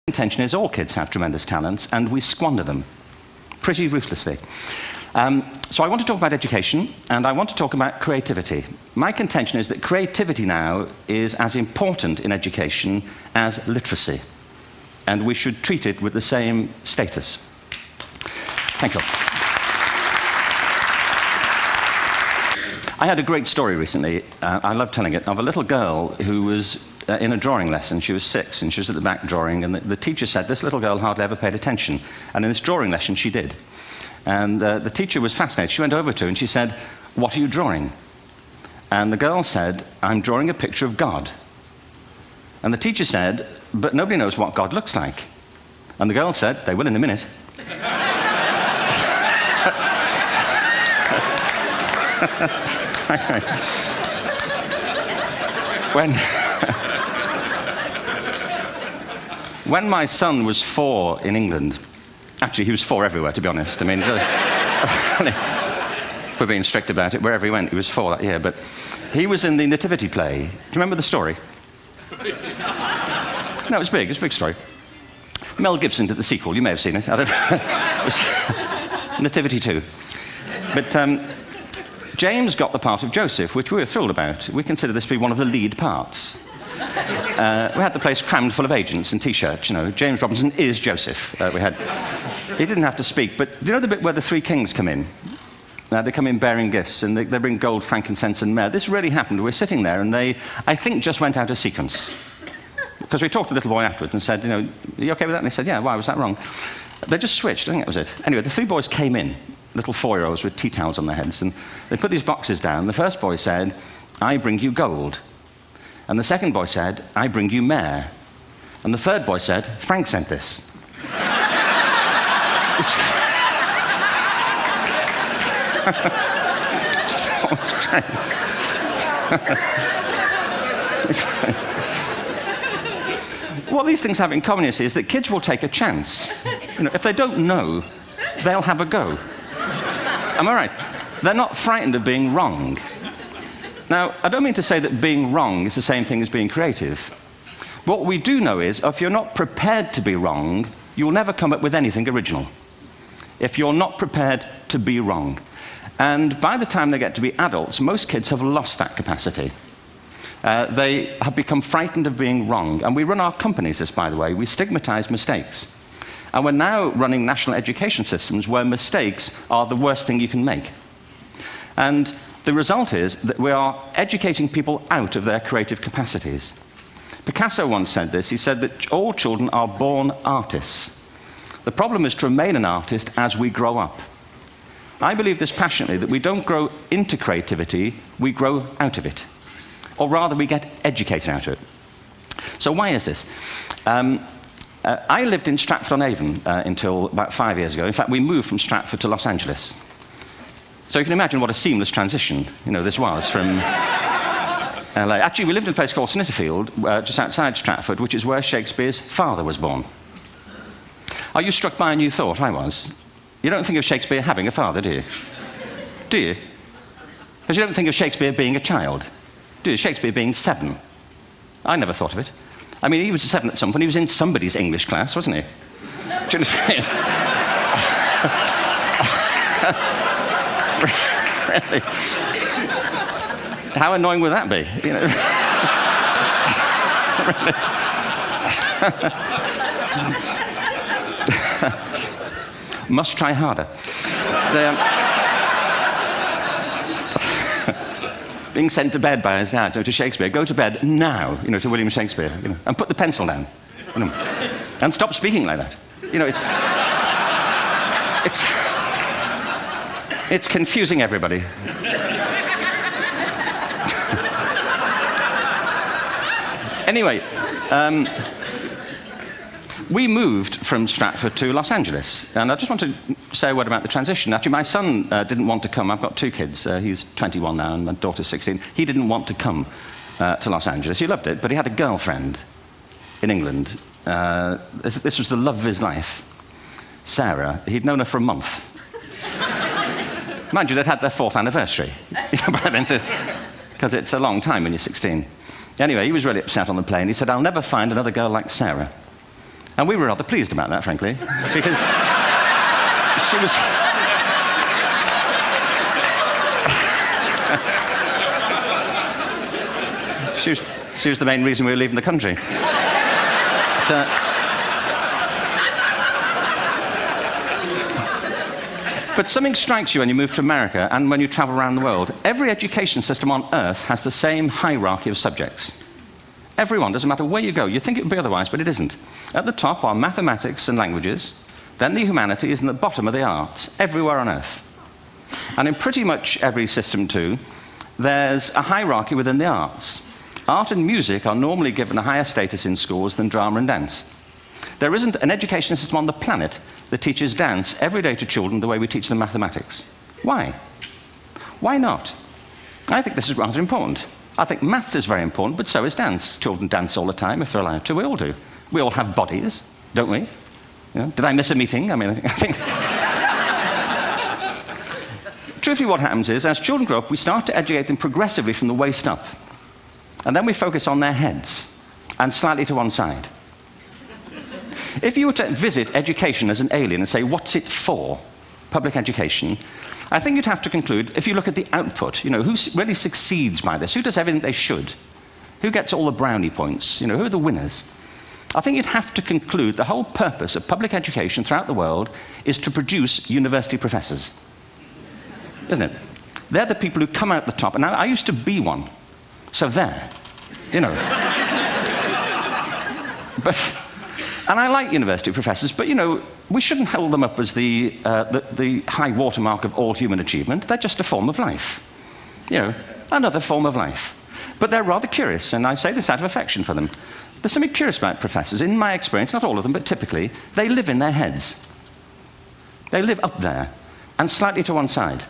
Intention is all kids have tremendous talents, and we squander them pretty ruthlessly. So I want to talk about education, and I want to talk about creativity. My contention is that creativity now is as important in education as literacy, and we should treat it with the same status. Thank you. I had a great story recently, I love telling it, of a little girl who was in a drawing lesson. She was 6, and she was at the back drawing, and the teacher said this little girl hardly ever paid attention. And in this drawing lesson, she did. And the teacher was fascinated. She went over to her and she said, "What are you drawing?" And the girl said, "I'm drawing a picture of God." And the teacher said, "But nobody knows what God looks like." And the girl said, "They will in a minute." When my son was 4 in England, actually he was 4 everywhere, to be honest. I mean, if we're being strict about it, wherever he went, he was 4 that year. But he was in the Nativity play. Do you remember the story? No, it was big. It's a big story. Mel Gibson did the sequel. You may have seen it. I don't know. It was Nativity 2. But James got the part of Joseph, which we were thrilled about. We consider this to be one of the lead parts. We had the place crammed full of agents in T-shirts, you know. James Robinson is Joseph. He didn't have to speak, but do you know the bit where the 3 kings come in? They come in bearing gifts, and they bring gold, frankincense, and myrrh. This really happened. We're sitting there, and they, I think, just went out of sequence. Because we talked to the little boy afterwards and said, you know, "Are you okay with that?" And they said, "Yeah, why was that wrong?" They just switched. I think that was it. Anyway, the 3 boys came in, little 4-year-olds with tea towels on their heads, and they put these boxes down. The first boy said, "I bring you gold." And the second boy said, "I bring you myrrh." And the third boy said, "Frank sent this." What these things have in common is that kids will take a chance. You know, if they don't know, they'll have a go. Am I right? They're not frightened of being wrong. Now, I don't mean to say that being wrong is the same thing as being creative. What we do know is, if you're not prepared to be wrong, you'll never come up with anything original. If you're not prepared to be wrong. And by the time they get to be adults, most kids have lost that capacity. They have become frightened of being wrong. And we run our companies this, by the way. We stigmatize mistakes. And we're now running national education systems where mistakes are the worst thing you can make. And the result is that we are educating people out of their creative capacities. Picasso once said this. He said that all children are born artists. The problem is to remain an artist as we grow up. I believe this passionately, that we don't grow into creativity, we grow out of it. Or rather, we get educated out of it. So why is this? I lived in Stratford-on-Avon until about 5 years ago. In fact, we moved from Stratford to Los Angeles. So you can imagine what a seamless transition, you know, this was from LA. Actually, we lived in a place called Snitterfield, just outside Stratford, which is where Shakespeare's father was born. Are you struck by a new thought? I was. You don't think of Shakespeare having a father, do you? Do you? Because you don't think of Shakespeare being a child, do you? Shakespeare being 7. I never thought of it. I mean, he was 7 at some point. He was in somebody's English class, wasn't he? Do you understand? Really? How annoying would that be? You know? Must try harder. Being sent to bed by his dad, to Shakespeare. Go to bed now, you know, to William Shakespeare, you know, and put the pencil down, you know, and stop speaking like that. You know, it's confusing everybody. Anyway, we moved from Stratford to Los Angeles, and I just want to say a word about the transition. Actually, my son didn't want to come. I've got 2 kids. He's 21 now, and my daughter's 16. He didn't want to come to Los Angeles. He loved it, but he had a girlfriend in England. This was the love of his life, Sarah. He'd known her for a month. Mind you, they'd had their 4th anniversary, because it's a long time when you're 16. Anyway, he was really upset on the plane. He said, "I'll never find another girl like Sarah." And we were rather pleased about that, frankly, because she was... she was the main reason we were leaving the country. But something strikes you when you move to America and when you travel around the world. Every education system on Earth has the same hierarchy of subjects. Everyone, doesn't matter where you go. You think it would be otherwise, but it isn't. At the top are mathematics and languages, then the humanities, and at the bottom are the arts, everywhere on Earth. And in pretty much every system, too, there's a hierarchy within the arts. Art and music are normally given a higher status in schools than drama and dance. There isn't an education system on the planet that teaches dance every day to children the way we teach them mathematics. Why? Why not? I think this is rather important. I think maths is very important, but so is dance. Children dance all the time if they're allowed to. We all do. We all have bodies, don't we? You know, did I miss a meeting? I mean, I think... Truthfully, what happens is, as children grow up, we start to educate them progressively from the waist up. And then we focus on their heads, and slightly to one side. If you were to visit education as an alien and say, what's it for, public education, I think you'd have to conclude, if you look at the output, you know, who really succeeds by this? Who does everything they should? Who gets all the brownie points? You know, who are the winners? I think you'd have to conclude the whole purpose of public education throughout the world is to produce university professors. Isn't it? They're the people who come out the top. And I used to be one. So there, you know. And I like university professors, but, you know, we shouldn't hold them up as the high watermark of all human achievement. They're just a form of life. You know, another form of life. But they're rather curious, and I say this out of affection for them. There's something curious about professors. In my experience, not all of them, but typically, they live in their heads. They live up there, and slightly to one side.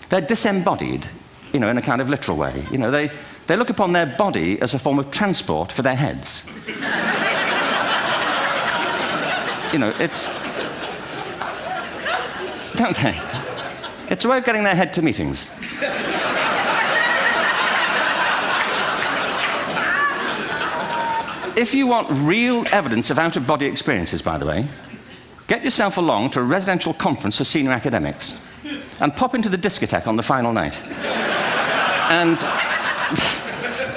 They're disembodied, you know, in a kind of literal way. You know, they look upon their body as a form of transport for their heads. You know, it's... Don't they? It's a way of getting their head to meetings. If you want real evidence of out-of-body experiences, by the way, get yourself along to a residential conference for senior academics and pop into the discotheque on the final night. And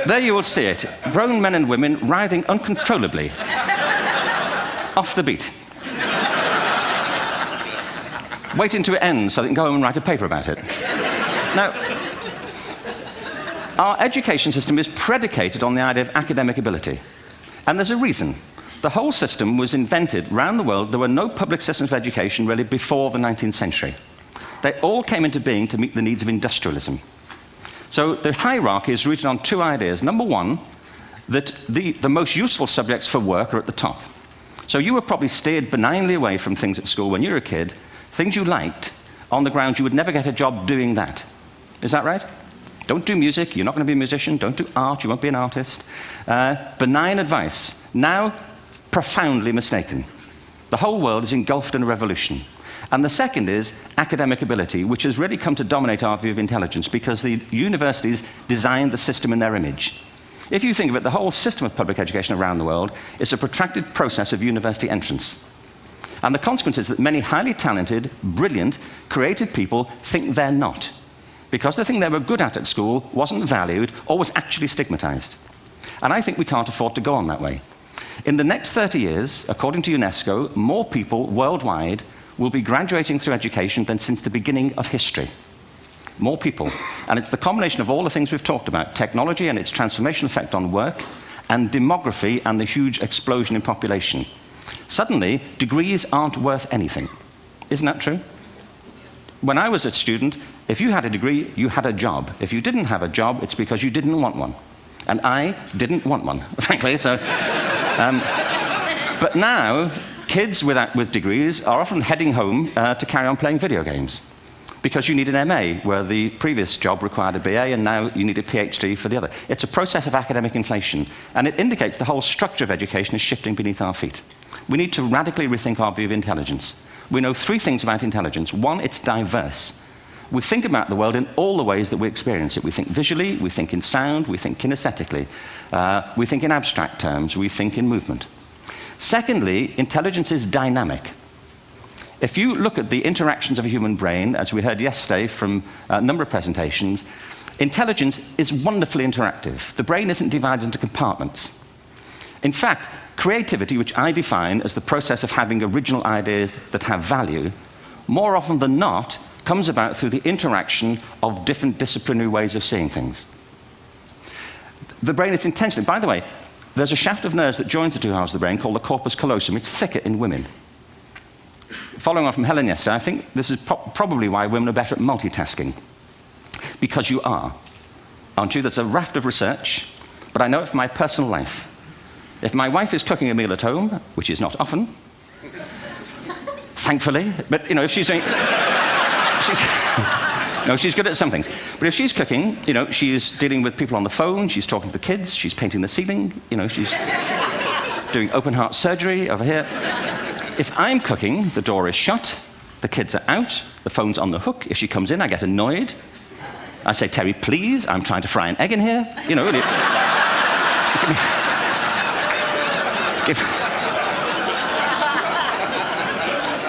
there you will see it. Grown men and women writhing uncontrollably off the beat. Waiting to it ends so they can go home and write a paper about it. Now, our education system is predicated on the idea of academic ability. And there's a reason. The whole system was invented around the world. There were no public systems of education really before the 19th century. They all came into being to meet the needs of industrialism. So the hierarchy is rooted on two ideas. Number one, that the most useful subjects for work are at the top. So you were probably steered benignly away from things at school when you were a kid, things you liked, on the grounds you would never get a job doing that. Is that right? Don't do music, you're not going to be a musician. Don't do art, you won't be an artist. Benign advice. Now, profoundly mistaken. The whole world is engulfed in a revolution. And the second is academic ability, which has really come to dominate our view of intelligence because the universities designed the system in their image. If you think of it, the whole system of public education around the world is a protracted process of university entrance. And the consequence is that many highly talented, brilliant, creative people think they're not, because the thing they were good at school wasn't valued or was actually stigmatized. And I think we can't afford to go on that way. In the next 30 years, according to UNESCO, more people worldwide will be graduating through education than since the beginning of history. More people. And it's the combination of all the things we've talked about, technology and its transformational effect on work, and demography and the huge explosion in population. Suddenly, degrees aren't worth anything. Isn't that true? When I was a student, if you had a degree, you had a job. If you didn't have a job, it's because you didn't want one. And I didn't want one, frankly. So, but now, kids with degrees are often heading home to carry on playing video games because you need an MA, where the previous job required a BA, and now you need a PhD for the other. It's a process of academic inflation, and it indicates the whole structure of education is shifting beneath our feet. We need to radically rethink our view of intelligence. We know three things about intelligence. One, it's diverse. We think about the world in all the ways that we experience it. We think visually, we think in sound, we think kinesthetically, we think in abstract terms, we think in movement. Secondly, intelligence is dynamic. If you look at the interactions of a human brain, as we heard yesterday from a number of presentations, intelligence is wonderfully interactive. The brain isn't divided into compartments. In fact, creativity, which I define as the process of having original ideas that have value, more often than not, comes about through the interaction of different disciplinary ways of seeing things. The brain is intentionally, by the way, there's a shaft of nerves that joins the two halves of the brain called the corpus callosum. It's thicker in women. Following on from Helen yesterday, I think this is probably why women are better at multitasking. Because you are, aren't you? There's a raft of research, but I know it from my personal life. If my wife is cooking a meal at home, which is not often, thankfully, but you know, if she's doing, no, she's good at some things. But if she's cooking, you know, she's dealing with people on the phone, she's talking to the kids, she's painting the ceiling, you know, she's doing open heart surgery over here. If I'm cooking, the door is shut, the kids are out, the phone's on the hook. If she comes in, I get annoyed. I say, Terry, please, I'm trying to fry an egg in here. You know,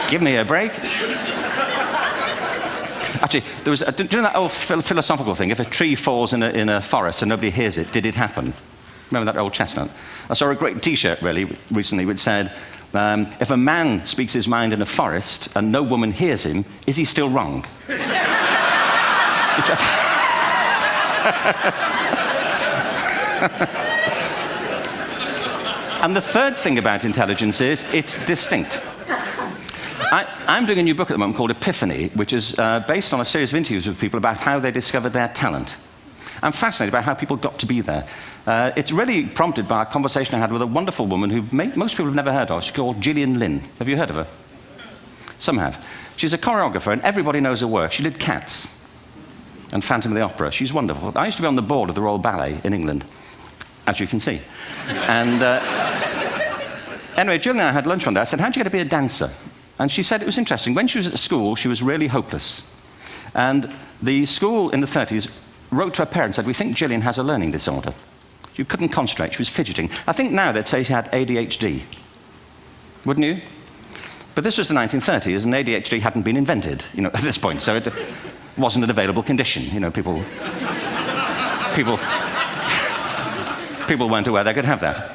give me a break. Actually, there was, do you know that old philosophical thing? If a tree falls in a forest and nobody hears it, did it happen? Remember that old chestnut? I saw a great T-shirt, really, recently, which said, if a man speaks his mind in a forest and no woman hears him, is he still wrong? And the third thing about intelligence is it's distinct. I'm doing a new book at the moment called Epiphany, which is based on a series of interviews with people about how they discovered their talent. I'm fascinated by how people got to be there. It's really prompted by a conversation I had with a wonderful woman who most people have never heard of. She's called Gillian Lynn. Have you heard of her? Some have. She's a choreographer, and everybody knows her work. She did Cats and Phantom of the Opera. She's wonderful. I used to be on the board of the Royal Ballet in England, as you can see. And anyway, Gillian and I had lunch one day. I said, how'd you get to be a dancer? And she said it was interesting. When she was at school, she was really hopeless. And the school in the 30s wrote to her parents and said, we think Gillian has a learning disorder. She couldn't concentrate, she was fidgeting. I think now they'd say she had ADHD. Wouldn't you? But this was the 1930s, and ADHD hadn't been invented, you know, at this point, so it wasn't an available condition. You know, people weren't aware they could have that.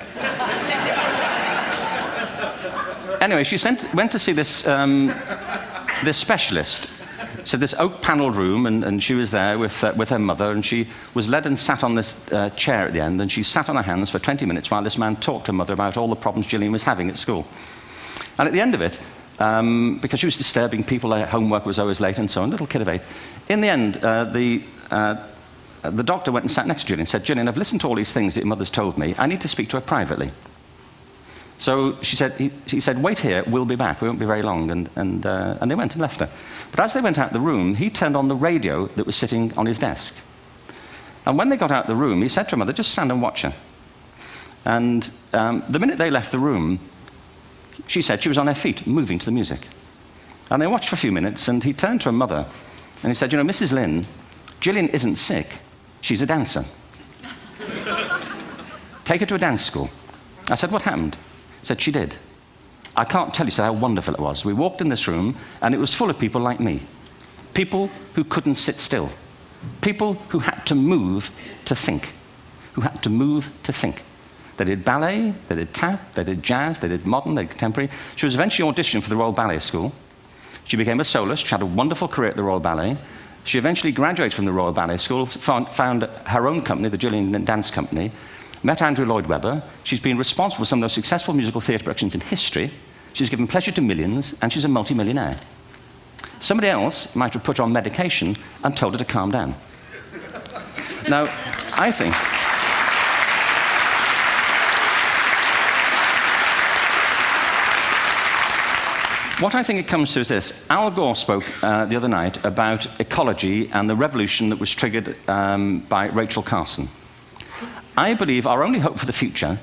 Anyway, she went to see this specialist. So this oak-panelled room, and she was there with her mother, and she was led and sat on this chair at the end, and she sat on her hands for 20 minutes while this man talked to her mother about all the problems Gillian was having at school. And at the end of it, because she was disturbing people, her homework was always late and so on, little kid of 8, in the end, the doctor went and sat next to Gillian and said, Gillian, I've listened to all these things that your mother's told me. I need to speak to her privately. So he said, wait here, we'll be back. We won't be very long. And they went and left her. But as they went out the room, he turned on the radio that was sitting on his desk. And when they got out the room, he said to her mother, just stand and watch her. And the minute they left the room, she said she was on her feet, moving to the music. And they watched for a few minutes, and he turned to her mother, and he said, you know, Mrs. Lynn, Gillian isn't sick. She's a dancer. Take her to a dance school. I said, what happened? He said, she did. I can't tell you how wonderful it was. We walked in this room, and it was full of people like me. People who couldn't sit still. People who had to move to think. Who had to move to think. They did ballet, they did tap, they did jazz, they did modern, they did contemporary. She was eventually auditioned for the Royal Ballet School. She became a soloist. She had a wonderful career at the Royal Ballet. She eventually graduated from the Royal Ballet School, found her own company, the Gillian Dance Company, met Andrew Lloyd Webber. She's been responsible for some of the most successful musical theatre productions in history. She's given pleasure to millions, and she's a multi-millionaire. Somebody else might have put her on medication and told her to calm down. Now, I think... What I think it comes to is this. Al Gore spoke the other night about ecology and the revolution that was triggered by Rachel Carson. I believe our only hope for the future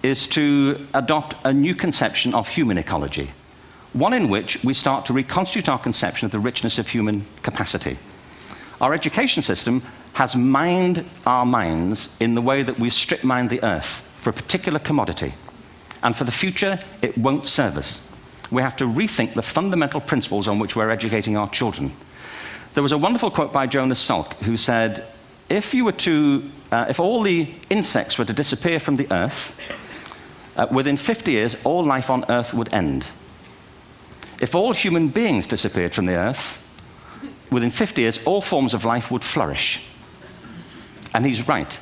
is to adopt a new conception of human ecology, one in which we start to reconstitute our conception of the richness of human capacity. Our education system has mined our minds in the way that we've strip mined the earth for a particular commodity. And for the future, it won't serve us. We have to rethink the fundamental principles on which we're educating our children. There was a wonderful quote by Jonas Salk, who said, if all the insects were to disappear from the Earth, within 50 years, all life on Earth would end. If all human beings disappeared from the Earth, within 50 years, all forms of life would flourish. And he's right.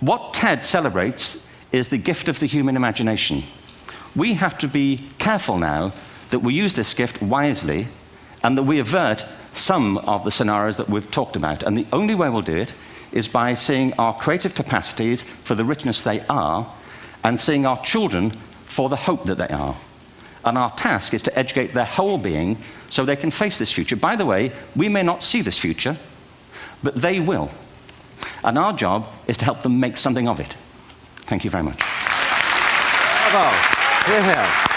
What TED celebrates is the gift of the human imagination. We have to be careful now that we use this gift wisely and that we avert some of the scenarios that we've talked about. And the only way we'll do it is by seeing our creative capacities for the richness they are and seeing our children for the hope that they are. And our task is to educate their whole being so they can face this future. By the way, we may not see this future, but they will. And our job is to help them make something of it. Thank you very much. Bravo. Sehr